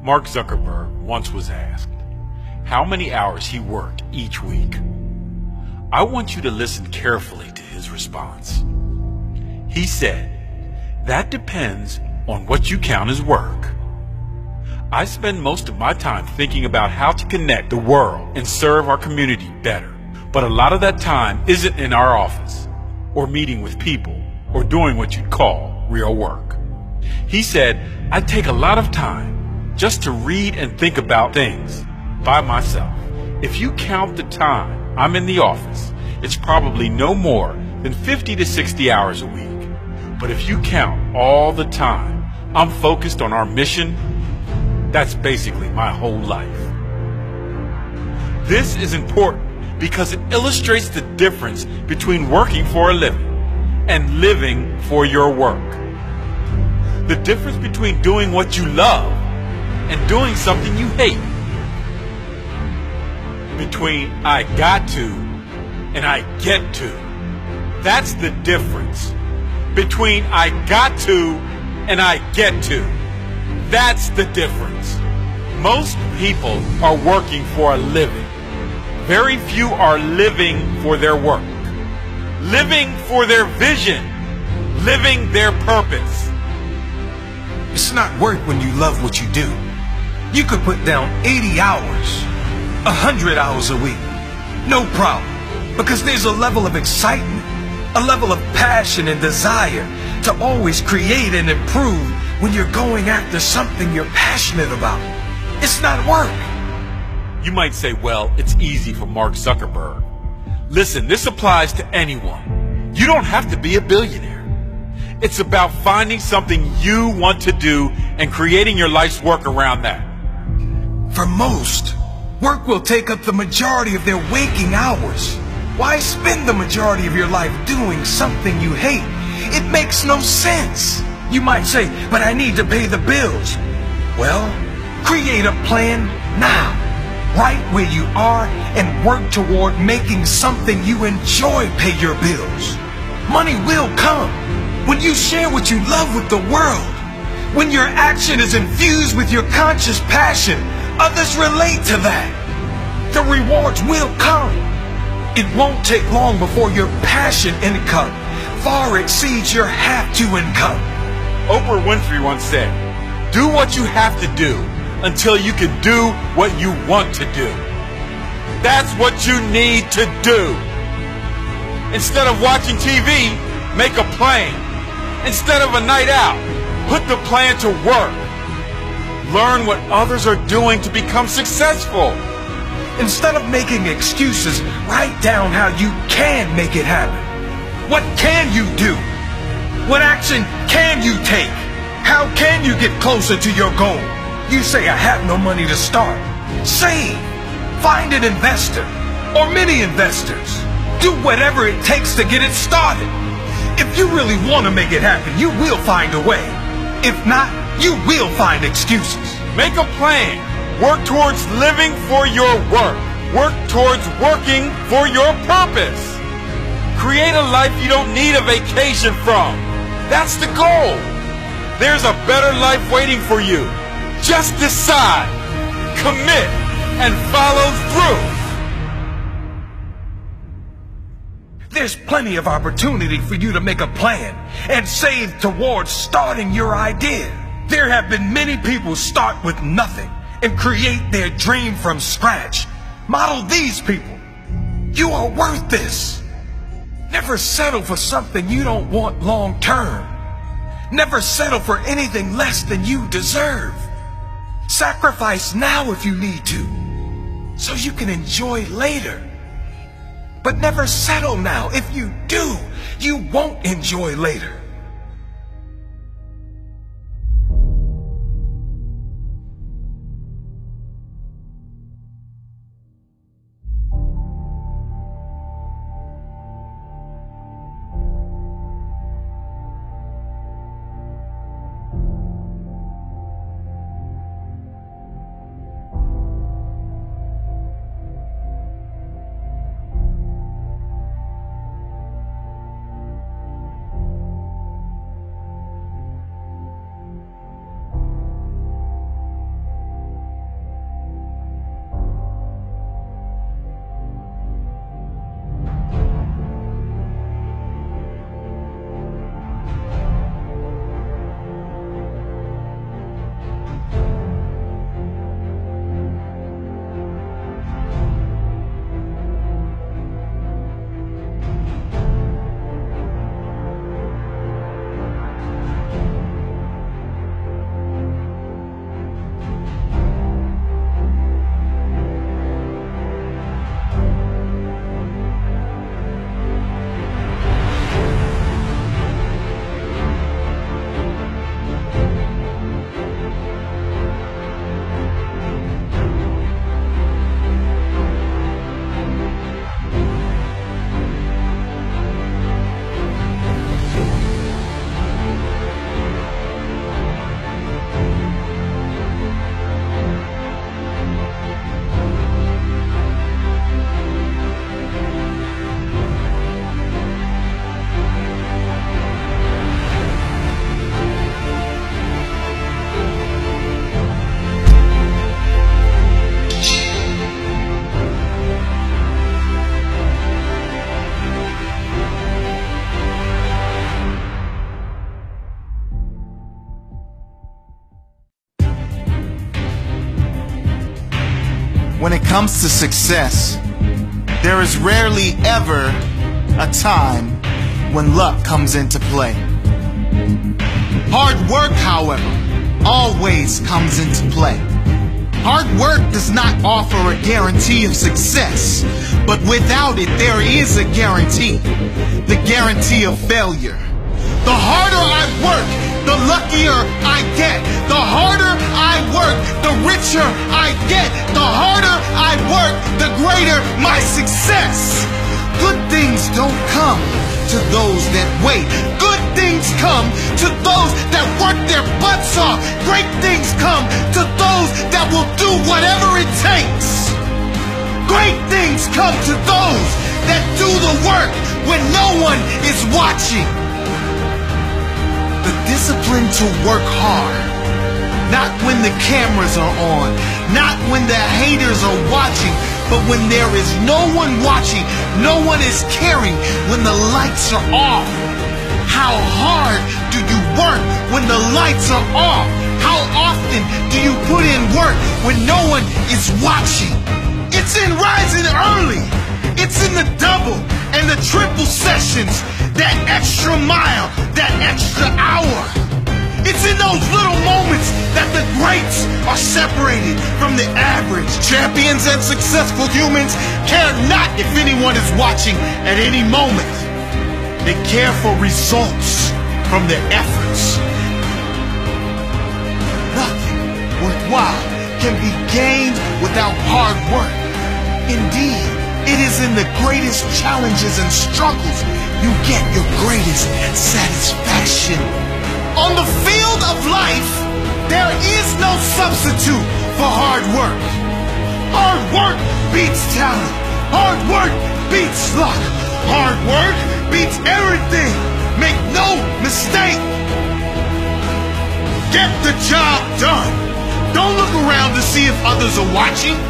Mark Zuckerberg once was asked how many hours he worked each week. I want you to listen carefully to his response. He said, "That depends on what you count as work. I spend most of my time thinking about how to connect the world and serve our community better. But a lot of that time isn't in our office, or meeting with people, or doing what you'd call real work." He said, "I take a lot of time just to read and think about things by myself. If you count the time I'm in the office, it's probably no more than 50 to 60 hours a week. But if you count all the time I'm focused on our mission, that's basically my whole life." This is important because it illustrates the difference between working for a living and living for your work. The difference between doing what you love and doing something you hate. Between I got to and I get to. That's the difference. Between I got to and I get to. That's the difference. Most people are working for a living. Very few are living for their work. Living for their vision. Living their purpose. It's not work when you love what you do. You could put down 80 hours, 100 hours a week. No problem. Because there's a level of excitement, a level of passion and desire to always create and improve when you're going after something you're passionate about. It's not work. You might say, well, it's easy for Mark Zuckerberg. Listen, this applies to anyone. You don't have to be a billionaire. It's about finding something you want to do and creating your life's work around that. For most, work will take up the majority of their waking hours. Why spend the majority of your life doing something you hate? It makes no sense. You might say, but I need to pay the bills. Well, create a plan now, right where you are, and work toward making something you enjoy pay your bills. Money will come when you share what you love with the world. When your action is infused with your conscious passion, others relate to that. The rewards will come. It won't take long before your passion income far exceeds your have-to income. Oprah Winfrey once said, "Do what you have to do until you can do what you want to do." That's what you need to do. Instead of watching TV, make a plan. Instead of a night out, put the plan to work. Learn what others are doing to become successful. Instead of making excuses, write down how you can make it happen. What can you do? What action can you take? How can you get closer to your goal? You say, I have no money to start. Save. Find an investor or many investors. Do whatever it takes to get it started. If you really want to make it happen, you will find a way. If not, you will find excuses. Make a plan. Work towards living for your work. Work towards working for your purpose. Create a life you don't need a vacation from. That's the goal. There's a better life waiting for you. Just decide, commit, and follow through. There's plenty of opportunity for you to make a plan and save towards starting your idea. There have been many people start with nothing and create their dream from scratch. Model these people. You are worth this. Never settle for something you don't want long term. Never settle for anything less than you deserve. Sacrifice now if you need to, so you can enjoy later. But never settle now. If you do, you won't enjoy later. when it comes to success, there is rarely ever a time when luck comes into play. Hard work, however, always comes into play. Hard work does not offer a guarantee of success, but without it there is a guarantee, the guarantee of failure. The harder I work, the luckier I get. The harder I work, the richer I get. The harder I work, the greater my success. Good things don't come to those that wait. Good things come to those that work their butts off. Great things come to those that will do whatever it takes. Great things come to those that do the work when no one is watching. The discipline to work hard, not when the cameras are on, not when the haters are watching, but when there is no one watching, no one is caring, when the lights are off. How hard do you work when the lights are off? How often do you put in work when no one is watching? It's in rising early. It's in the double and the triple sessions, that extra mile, that extra hour. It's in those little moments that the greats are separated from the average. Champions and successful humans care not if anyone is watching at any moment. They care for results from their efforts. Nothing worthwhile can be gained without hard work. Indeed, it is in the greatest challenges and struggles you get your greatest satisfaction. On the field of life, there is no substitute for hard work. Hard work beats talent. Hard work beats luck. Hard work beats everything. Make no mistake. Get the job done. Don't look around to see if others are watching.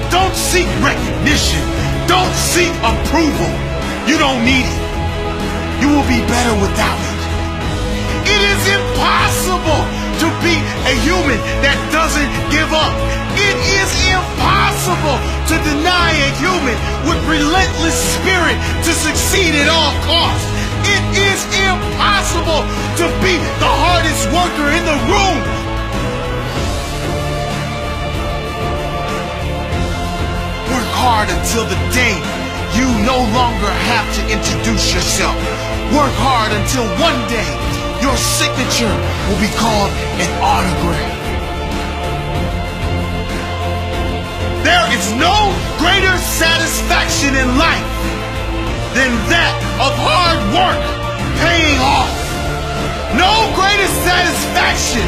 Don't seek recognition. Don't seek approval. You don't need it. You will be better without it. It is impossible to be a human that doesn't give up. It is impossible to deny a human with relentless spirit to succeed at all costs. It is impossible to be the hardest worker in the room. Work hard until the day you no longer have to introduce yourself. Work hard until one day your signature will be called an autograph. There is no greater satisfaction in life than that of hard work paying off. No greater satisfaction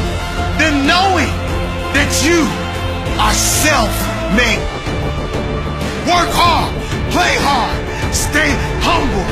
than knowing that you are self-made. Work hard, play hard, stay humble,